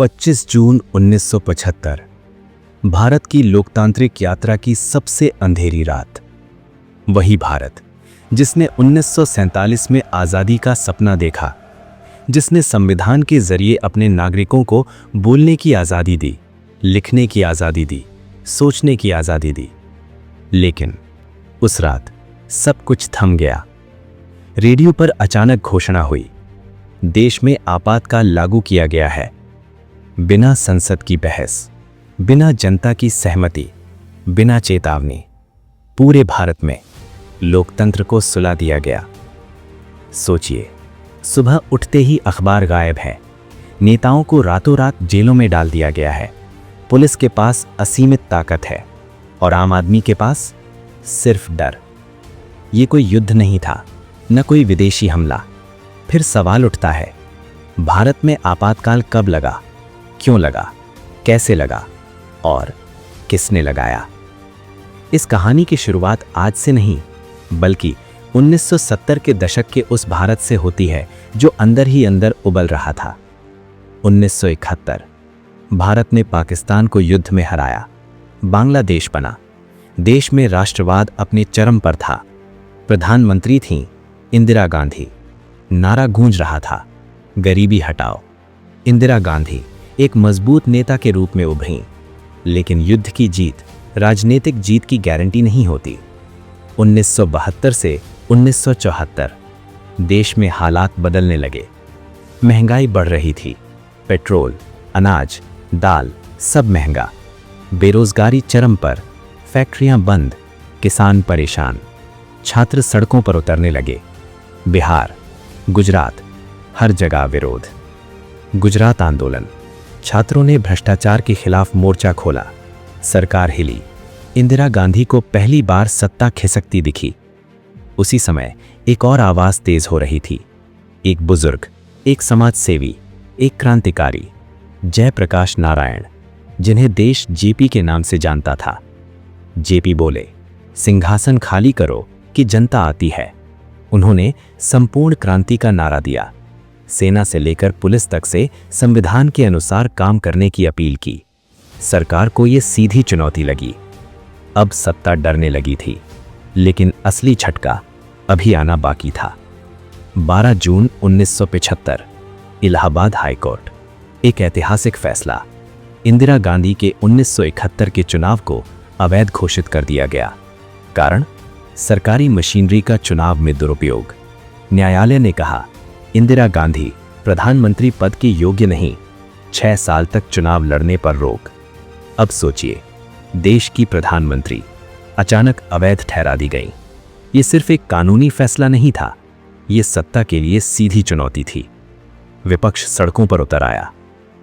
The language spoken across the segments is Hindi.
25 जून 1975 भारत की लोकतांत्रिक यात्रा की सबसे अंधेरी रात। वही भारत जिसने 1947 में आज़ादी का सपना देखा, जिसने संविधान के जरिए अपने नागरिकों को बोलने की आज़ादी दी, लिखने की आज़ादी दी, सोचने की आज़ादी दी। लेकिन उस रात सब कुछ थम गया। रेडियो पर अचानक घोषणा हुई, देश में आपातकाल लागू किया गया है। बिना संसद की बहस, बिना जनता की सहमति, बिना चेतावनी, पूरे भारत में लोकतंत्र को सुला दिया गया। सोचिए, सुबह उठते ही अखबार गायब है, नेताओं को रातों रात जेलों में डाल दिया गया है, पुलिस के पास असीमित ताकत है और आम आदमी के पास सिर्फ डर। ये कोई युद्ध नहीं था, न कोई विदेशी हमला। फिर सवाल उठता है, भारत में आपातकाल कब लगा, क्यों लगा, कैसे लगा और किसने लगाया? इस कहानी की शुरुआत आज से नहीं, बल्कि 1970 के दशक के उस भारत से होती है जो अंदर ही अंदर उबल रहा था। 1971 भारत ने पाकिस्तान को युद्ध में हराया, बांग्लादेश बना, देश में राष्ट्रवाद अपने चरम पर था। प्रधानमंत्री थीं इंदिरा गांधी, नारा गूंज रहा था, गरीबी हटाओ। इंदिरा गांधी एक मजबूत नेता के रूप में उभरीं, लेकिन युद्ध की जीत राजनीतिक जीत की गारंटी नहीं होती। 1972 से 1974 देश में हालात बदलने लगे। महंगाई बढ़ रही थी, पेट्रोल, अनाज, दाल सब महंगा, बेरोजगारी चरम पर, फैक्ट्रियां बंद, किसान परेशान, छात्र सड़कों पर उतरने लगे। बिहार, गुजरात, हर जगह विरोध। गुजरात आंदोलन, छात्रों ने भ्रष्टाचार के खिलाफ मोर्चा खोला, सरकार हिली, इंदिरा गांधी को पहली बार सत्ता खिसकती दिखी। उसी समय एक और आवाज तेज हो रही थी। एक बुजुर्ग, एक समाज सेवी, एक क्रांतिकारी, जयप्रकाश नारायण, जिन्हें देश जेपी के नाम से जानता था। जेपी बोले, सिंहासन खाली करो कि जनता आती है। उन्होंने संपूर्ण क्रांति का नारा दिया, सेना से लेकर पुलिस तक से संविधान के अनुसार काम करने की अपील की। सरकार को यह सीधी चुनौती लगी। अब सत्ता डरने लगी थी, लेकिन असली झटका अभी आना बाकी था। 12 जून 1975 इलाहाबाद हाईकोर्ट, एक ऐतिहासिक फैसला। इंदिरा गांधी के 1971 के चुनाव को अवैध घोषित कर दिया गया। कारण, सरकारी मशीनरी का चुनाव में दुरुपयोग। न्यायालय ने कहा, इंदिरा गांधी प्रधानमंत्री पद के योग्य नहीं, 6 साल तक चुनाव लड़ने पर रोक। अब सोचिए, देश की प्रधानमंत्री अचानक अवैध ठहरा दी गई। ये सिर्फ एक कानूनी फैसला नहीं था, ये सत्ता के लिए सीधी चुनौती थी। विपक्ष सड़कों पर उतर आया।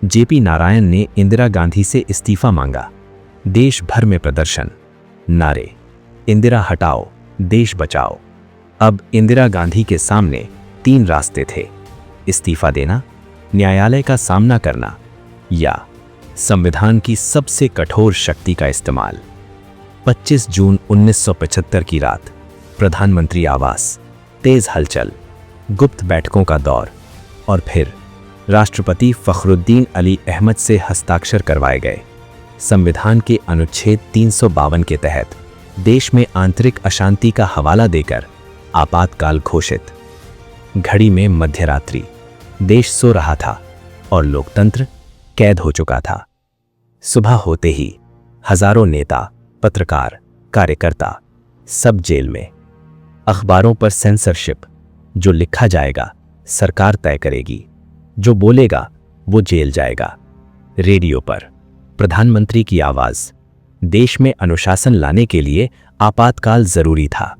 जेपी नारायण ने इंदिरा गांधी से इस्तीफा मांगा। देश भर में प्रदर्शन, नारे, इंदिरा हटाओ, देश बचाओ। अब इंदिरा गांधी के सामने 3 रास्ते थे, इस्तीफा देना, न्यायालय का सामना करना या संविधान की सबसे कठोर शक्ति का इस्तेमाल। 25 जून 1975 की रात, प्रधानमंत्री आवास, तेज हलचल, गुप्त बैठकों का दौर और फिर राष्ट्रपति फखरुद्दीन अली अहमद से हस्ताक्षर करवाए गए। संविधान के अनुच्छेद 352 के तहत देश में आंतरिक अशांति का हवाला देकर आपातकाल घोषित। घड़ी में मध्यरात्रि, देश सो रहा था और लोकतंत्र कैद हो चुका था। सुबह होते ही हजारों नेता, पत्रकार, कार्यकर्ता सब जेल में। अखबारों पर सेंसरशिप, जो लिखा जाएगा सरकार तय करेगी, जो बोलेगा वो जेल जाएगा। रेडियो पर प्रधानमंत्री की आवाज, देश में अनुशासन लाने के लिए आपातकाल जरूरी था।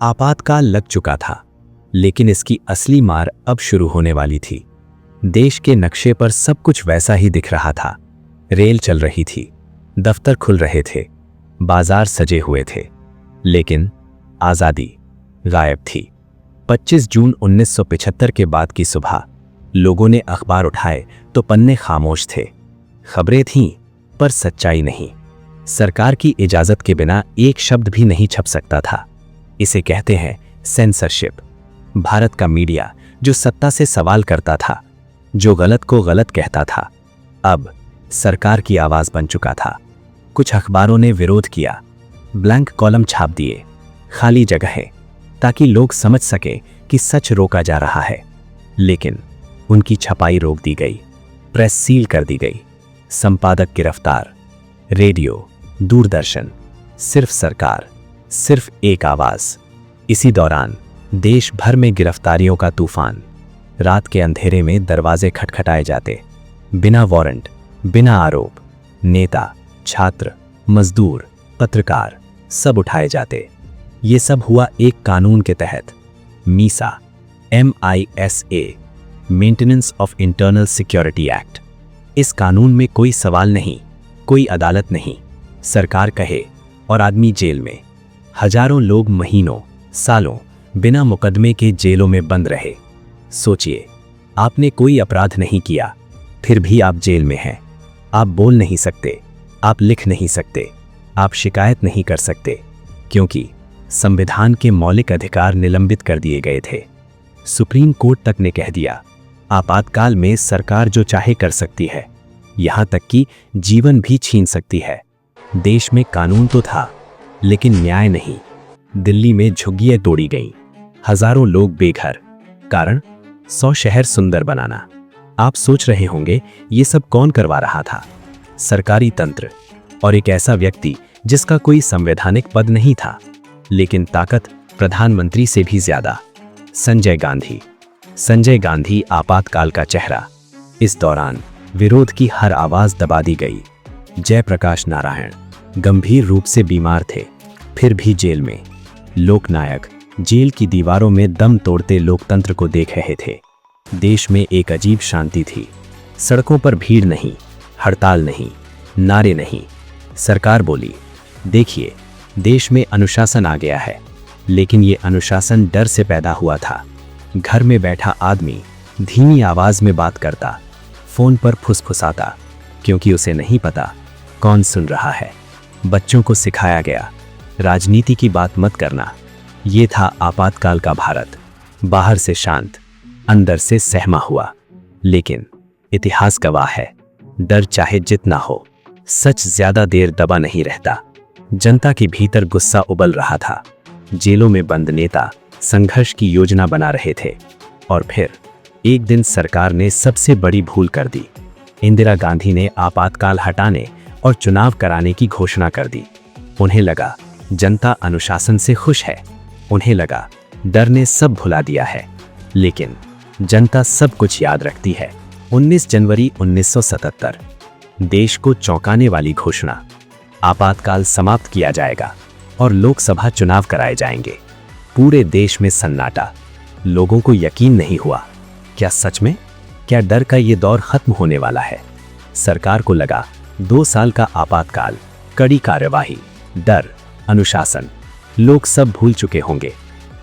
आपातकाल लग चुका था, लेकिन इसकी असली मार अब शुरू होने वाली थी। देश के नक्शे पर सब कुछ वैसा ही दिख रहा था। रेल चल रही थी, दफ्तर खुल रहे थे, बाजार सजे हुए थे, लेकिन आजादी गायब थी। 25 जून 1975 के बाद की सुबह लोगों ने अखबार उठाए तो पन्ने खामोश थे। खबरें थीं, पर सच्चाई नहीं। सरकार की इजाजत के बिना एक शब्द भी नहीं छप सकता था। इसे कहते हैं सेंसरशिप। भारत का मीडिया जो सत्ता से सवाल करता था, जो गलत को गलत कहता था, अब सरकार की आवाज बन चुका था। कुछ अखबारों ने विरोध किया, ब्लैंक कॉलम छाप दिए, खाली जगहें, ताकि लोग समझ सके कि सच रोका जा रहा है। लेकिन उनकी छपाई रोक दी गई, प्रेस सील कर दी गई, संपादक गिरफ्तार, रेडियो, दूरदर्शन, सिर्फ सरकार, सिर्फ एक आवाज। इसी दौरान देश भर में गिरफ्तारियों का तूफान। रात के अंधेरे में दरवाजे खटखटाए जाते, बिना वारंट, बिना आरोप। नेता, छात्र, मजदूर, पत्रकार सब उठाए जाते। ये सब हुआ एक कानून के तहत, Misa, MISA, maintenance of internal security act. इस कानून में कोई सवाल नहीं, कोई अदालत नहीं। सरकार कहे और आदमी जेल में। हजारों लोग महीनों, सालों बिना मुकदमे के जेलों में बंद रहे। सोचिए, आपने कोई अपराध नहीं किया, फिर भी आप जेल में हैं। आप बोल नहीं सकते, आप लिख नहीं सकते, आप शिकायत नहीं कर सकते, क्योंकि संविधान के मौलिक अधिकार निलंबित कर दिए गए थे। सुप्रीम कोर्ट तक ने कह दिया, आपातकाल में सरकार जो चाहे कर सकती है, यहां तक कि जीवन भी छीन सकती है। देश में कानून तो था, लेकिन न्याय नहीं। दिल्ली में झुग्गियां तोड़ी गईं, हजारों लोग बेघर। कारण 100 शहर सुंदर बनाना। आप सोच रहे होंगे ये सब कौन करवा रहा था? सरकारी तंत्र और एक ऐसा व्यक्ति जिसका कोई संवैधानिक पद नहीं था, लेकिन ताकत प्रधानमंत्री से भी ज्यादा, संजय गांधी। संजय गांधी आपातकाल का चेहरा। इस दौरान विरोध की हर आवाज दबा दी गई। जयप्रकाश नारायण गंभीर रूप से बीमार थे, फिर भी जेल में। लोकनायक जेल की दीवारों में दम तोड़ते लोकतंत्र को देख रहे थे। देश में एक अजीब शांति थी। सड़कों पर भीड़ नहीं, हड़ताल नहीं, नारे नहीं। सरकार बोली, देखिए, देश में अनुशासन आ गया है। लेकिन ये अनुशासन डर से पैदा हुआ था। घर में बैठा आदमी धीमी आवाज में बात करता, फोन पर फुसफुसाता, क्योंकि उसे नहीं पता कौन सुन रहा है। बच्चों को सिखाया गया, राजनीति की बात मत करना। ये था आपातकाल का भारत। बाहर से शांत, अंदर से सहमा हुआ। लेकिन इतिहास गवाह है, डर चाहे जितना हो, सच ज्यादा देर दबा नहीं रहता। जनता के भीतर गुस्सा उबल रहा था। जेलों में बंद नेता संघर्ष की योजना बना रहे थे। और फिर एक दिन सरकार ने सबसे बड़ी भूल कर दी। इंदिरा गांधी ने आपातकाल हटाने और चुनाव कराने की घोषणा कर दी। उन्हें लगा जनता अनुशासन से खुश है। उन्हें लगा डर ने सब भुला दिया है। लेकिन जनता सब कुछ याद रखती है। 19 जनवरी 1977, देश को चौंकाने वाली घोषणा। आपातकाल समाप्त किया जाएगा और लोकसभा चुनाव कराए जाएंगे। पूरे देश में सन्नाटा। लोगों को यकीन नहीं हुआ। क्या सच में? क्या डर का ये दौर खत्म होने वाला है? सरकार को लगा 2 साल का आपातकाल, कड़ी कार्यवाही, डर, अनुशासन, लोग सब भूल चुके होंगे।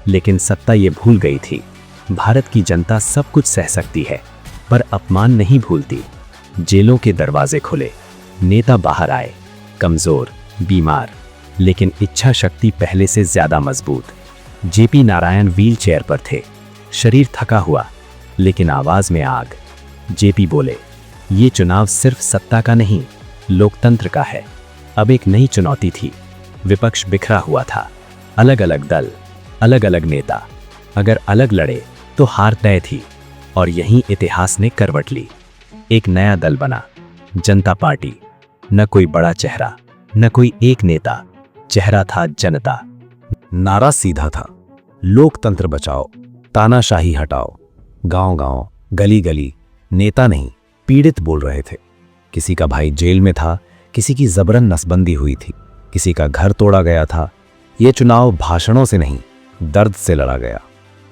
लेकिन सत्ता ये भूल गई थी, भारत की जनता सब कुछ सह सकती है, पर अपमान नहीं भूलती। जेलों के दरवाजे खुले, नेता बाहर आए, कमजोर, बीमार, लेकिन इच्छा शक्ति पहले से ज्यादा मजबूत। जेपी नारायण व्हील चेयर पर थे, शरीर थका हुआ, लेकिन आवाज में आग। जेपी बोले, ये चुनाव सिर्फ सत्ता का नहीं, लोकतंत्र का है। अब एक नई चुनौती थी। विपक्ष बिखरा हुआ था, अलग अलग दल, अलग अलग नेता। अगर अलग लड़े तो हार तय थी। और यहीं इतिहास ने करवट ली। एक नया दल बना, जनता पार्टी। न कोई बड़ा चेहरा, न कोई एक नेता, चेहरा था जनता। नारा सीधा था, लोकतंत्र बचाओ, तानाशाही हटाओ। गांव-गांव, गली-गली, नेता नहीं, पीड़ित बोल रहे थे। किसी का भाई जेल में था, किसी की जबरन नसबंदी हुई थी, किसी का घर तोड़ा गया था। ये चुनाव भाषणों से नहीं, दर्द से लड़ा गया।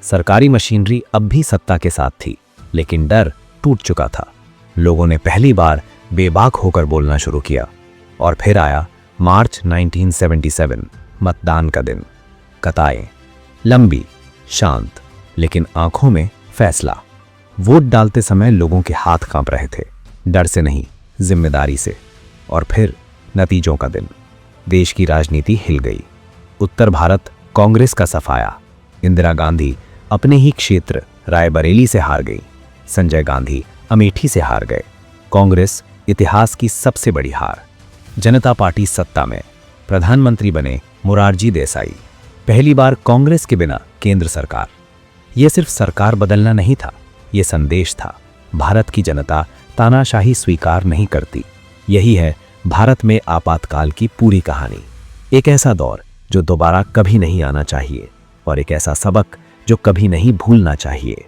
सरकारी मशीनरी अब भी सत्ता के साथ थी, लेकिन डर टूट चुका था। लोगों ने पहली बार बेबाक होकर बोलना शुरू किया। और फिर आया मार्च 1977, मतदान का दिन। कतारें लंबी, शांत, लेकिन आंखों में फैसला। वोट डालते समय लोगों के हाथ कांप रहे थे, डर से नहीं, जिम्मेदारी से। और फिर नतीजों का दिन। देश की राजनीति हिल गई। उत्तर भारत कांग्रेस का सफाया। इंदिरा गांधी अपने ही क्षेत्र रायबरेली से हार गई। संजय गांधी अमेठी से हार गए। कांग्रेस इतिहास की सबसे बड़ी हार। जनता पार्टी सत्ता में, प्रधानमंत्री बने मोरारजी देसाई। पहली बार कांग्रेस के बिना केंद्र सरकार। यह सिर्फ सरकार बदलना नहीं था, यह संदेश था, भारत की जनता तानाशाही स्वीकार नहीं करती। यही है भारत में आपातकाल की पूरी कहानी। एक ऐसा दौर जो दोबारा कभी नहीं आना चाहिए और एक ऐसा सबक जो कभी नहीं भूलना चाहिए।